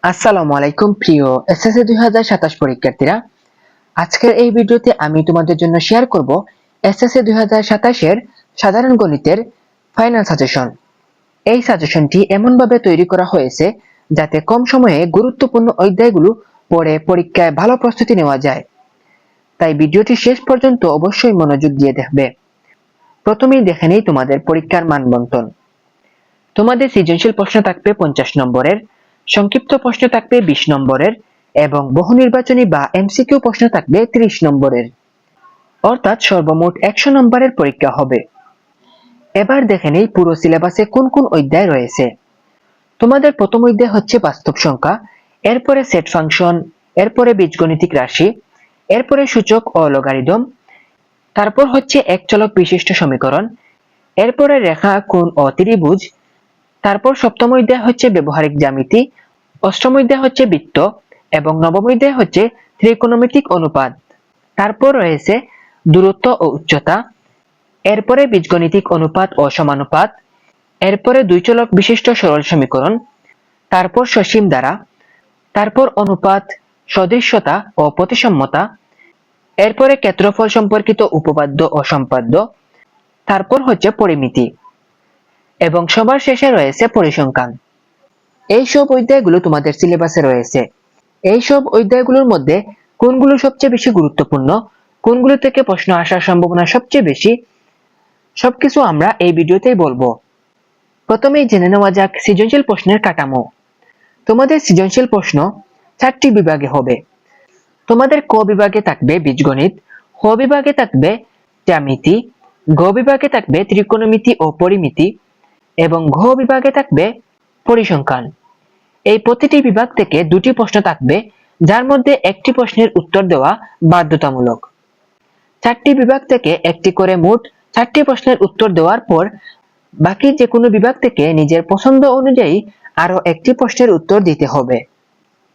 আসসালামু আলাইকুম প্রিয় এসএসসি 2027 পরীক্ষার্থীরা, আজকের এই ভিডিওতে আমি তোমাদের জন্য শেয়ার করব এসএসসি 2027 এর সাধারণ গণিতের ফাইনাল সাজেশন। এই সাজেশনটি এমনভাবে তৈরি করা হয়েছে যাতে কম সময়ে গুরুত্বপূর্ণ অধ্যায়গুলো পড়ে পরীক্ষায় ভালো প্রস্তুতি নেওয়া যায়। তাই ভিডিওটি শেষ পর্যন্ত অবশ্যই মনোযোগ দিয়ে দেখবে। প্রথমেই দেখে নেই তোমাদের পরীক্ষার মানবন্টন। তোমাদের সৃজনশীল প্রশ্ন থাকবে 50 নম্বরের, সংক্ষিপ্ত প্রশ্ন থাকবে 20 নম্বরের এবং বহু নির্বাচনী বা এমসিকিউ প্রশ্ন থাকবে 30 নম্বরের। অর্থাৎ সর্বমোট 100 নম্বরের পরীক্ষা হবে। এবার দেখে নেই পুরো সিলেবাসে কোন কোন অধ্যায় রয়েছে। তোমাদের প্রথম অধ্যায় হচ্ছে বাস্তব সংখ্যা, এরপরে সেট ফাংশন, এরপরে বীজগণিতিক রাশি, এরপরে সূচক ও লগারিদম, তারপর হচ্ছে এক চলক বিশিষ্ট সমীকরণ, এরপরে রেখা, কোণ ও ত্রিভুজ, তারপর সপ্তম অধ্যায় হচ্ছে ব্যবহারিক জ্যামিতি, অষ্টম অধ্যায় হচ্ছে বৃত্ত এবং নবম অধ্যায় হচ্ছে ত্রিকোণমিতিক অনুপাত। তারপর রয়েছে দূরত্ব ও উচ্চতা, এরপরে বীজগণিতিক অনুপাত ও সমানুপাত, এরপরে দুই চলক বিশিষ্ট সরল সমীকরণ, তারপর সসীম ধারা, তারপর অনুপাত, সদৃশ্যতা ও প্রতিসাম্যতা, এরপরে ক্ষেত্রফল সম্পর্কিত উপপাদ্য ও সম্পাদ্য, তারপর হচ্ছে পরিমিতি এবং সবার শেষে রয়েছে পরিসংখ্যান। এই সব অধ্যায়গুলো তোমাদের সিলেবাসে রয়েছে। এই সব অধ্যায়গুলোর মধ্যে কোনগুলো সবচেয়ে বেশি গুরুত্বপূর্ণ, কোনগুলো থেকে প্রশ্ন আসার সম্ভাবনা সবচেয়ে বেশি, সবকিছু আমরা এই ভিডিওতেই বলবো। প্রথমেই জেনে নেওয়া যাক সৃজনশীল প্রশ্নের কাঠামো। তোমাদের সৃজনশীল প্রশ্ন 4টি বিভাগে হবে। তোমাদের ক বিভাগে থাকবে বীজগণিত, খ বিভাগে থাকবে জ্যামিতি, গ বিভাগে থাকবে ত্রিকোণমিতি ও পরিমিতি এবং ঘ বিভাগে থাকবে পরিসংখ্যান। এই প্রতিটি বিভাগ থেকে দুটি প্রশ্ন থাকবে, যার মধ্যে একটি প্রশ্নের উত্তর দেওয়া বাধ্যতামূলক। 4টি বিভাগ থেকে একটি করে মোট 4টি প্রশ্নের উত্তর দেওয়ার পর বাকি যে কোনো বিভাগ থেকে নিজের পছন্দ অনুযায়ী আরো একটি প্রশ্নের উত্তর দিতে হবে।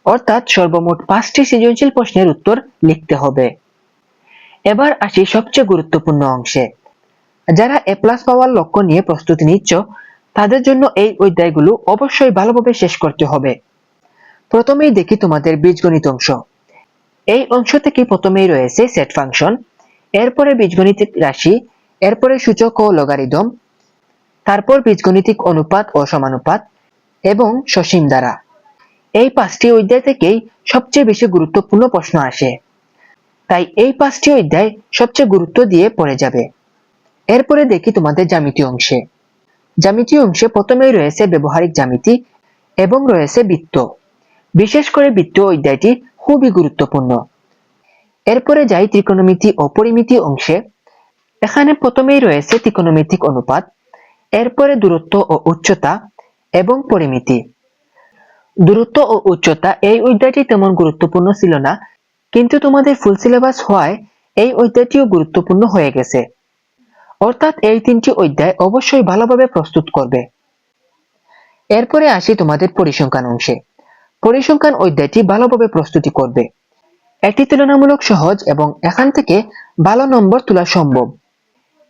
অর্থাৎ সর্বমোট 5টি সৃজনশীল প্রশ্নের উত্তর লিখতে হবে। এবার আসি সবচেয়ে গুরুত্বপূর্ণ অংশে। যারা এ প্লাস পাওয়ার লক্ষ্য নিয়ে প্রস্তুতি নিচ্ছ, তাদের জন্য এই অধ্যায়গুলো অবশ্যই ভালোভাবে শেষ করতে হবে। প্রথমেই দেখি তোমাদের বীজগণিত অংশ। এই অংশ থেকে প্রথমেই রয়েছে সেট ফাংশন, এরপরে বীজগণিতিক রাশি, এরপরে সূচক ও লগারিদম, তারপর বীজগণিতিক অনুপাত ও সমানুপাত এবং সসীম ধারা। এই 5টি অধ্যায় থেকেই সবচেয়ে বেশি গুরুত্বপূর্ণ প্রশ্ন আসে, তাই এই 5টি অধ্যায় সবচেয়ে গুরুত্ব দিয়ে পড়ে যাবে। এরপরে দেখি তোমাদের জ্যামিতি অংশে। জ্যামিতি অংশে প্রথমেই রয়েছে ব্যবহারিক জ্যামিতি এবং রয়েছে বৃত্ত। বিশেষ করে বৃত্ত অধ্যায়টি খুবই গুরুত্বপূর্ণ। এরপরে যাই ত্রিকোণমিতি ও পরিমিতি অংশে। এখানে প্রথমেই রয়েছে ত্রিকোণমিতিক অনুপাত, এরপরে দূরত্ব ও উচ্চতা এবং পরিমিতি। দূরত্ব ও উচ্চতা এই অধ্যায়টি তেমন গুরুত্বপূর্ণ ছিল না, কিন্তু তোমাদের ফুল সিলেবাস হওয়ায় এই অধ্যায়টিও গুরুত্বপূর্ণ হয়ে গেছে। অর্থাৎ এই 3টি অধ্যায় অবশ্যই ভালোভাবে প্রস্তুত করবে। এরপরে আসি তোমাদের পরিসংখ্যান অংশে। পরিসংখ্যান অধ্যায়টি ভালোভাবে প্রস্তুতি করবে। এটি তুলনামূলক সহজ এবং এখান থেকে ভালো নম্বর তোলা সম্ভব।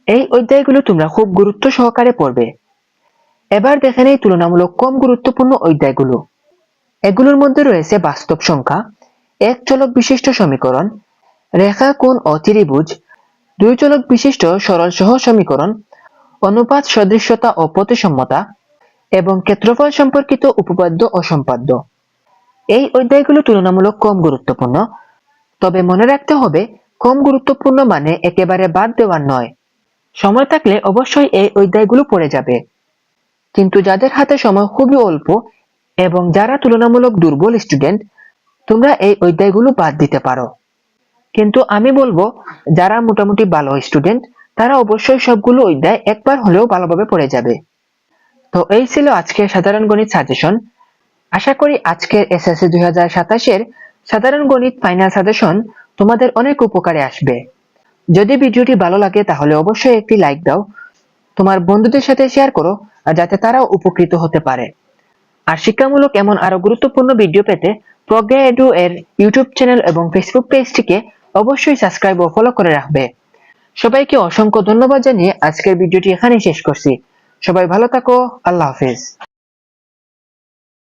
এই অধ্যায়গুলো তোমরা খুব গুরুত্ব সহকারে পড়বে। এবার দেখে নেই তুলনামূলক কম গুরুত্বপূর্ণ অধ্যায়গুলো। এগুলোর মধ্যে রয়েছে বাস্তব সংখ্যা, এক চলক বিশিষ্ট সমীকরণ, রেখা, কোণ ও ত্রিভুজ, দুই চলক বিশিষ্ট সরল সহ সমীকরণ, অনুপাত, সদৃশ্যতা ও প্রতিসাম্যতা এবং ক্ষেত্রফল সম্পর্কিত উপপাদ্য ও সম্পাদ্য। এই অধ্যায়গুলো তুলনামূলক কম গুরুত্বপূর্ণ, তবে মনে রাখতে হবে কম গুরুত্বপূর্ণ মানে একেবারে বাদ দেওয়ার নয়। সময় থাকলে অবশ্যই এই অধ্যায়গুলো পড়ে যাবে, কিন্তু যাদের হাতে সময় খুবই অল্প এবং যারা তুলনামূলক দুর্বল স্টুডেন্ট, তোমরা এই অধ্যায়গুলো বাদ দিতে পারো। কিন্তু আমি বলবো যারা মোটামুটি ভালো স্টুডেন্ট, তারা অবশ্যই সবগুলো অধ্যায় একবার হলেও ভালোভাবে পড়ে যাবে। তো এই ছিল আজকের সাধারণ গণিত সাজেশন। আশা করি আজকের এসএসসি 2027 এর সাধারণ গণিত ফাইনাল সাজেশন তোমাদের অনেক উপকারে আসবে। যদি ভিডিওটি ভালো লাগে তাহলে অবশ্যই একটি লাইক দাও, তোমার বন্ধুদের সাথে শেয়ার করো যাতে তারাও উপকৃত হতে পারে। আর শিক্ষামূলক এমন আরো গুরুত্বপূর্ণ ভিডিও পেতে প্রজ্ঞা এডু এর ইউটিউব চ্যানেল এবং ফেসবুক পেজটিকে অবশ্যই সাবস্ক্রাইব ও ফলো করে রাখবে। সবাইকে অসংখ্য ধন্যবাদ জানিয়ে আজকের ভিডিওটি এখানেই শেষ করছি। সবাই ভালো থাকো। আল্লাহ হাফেজ।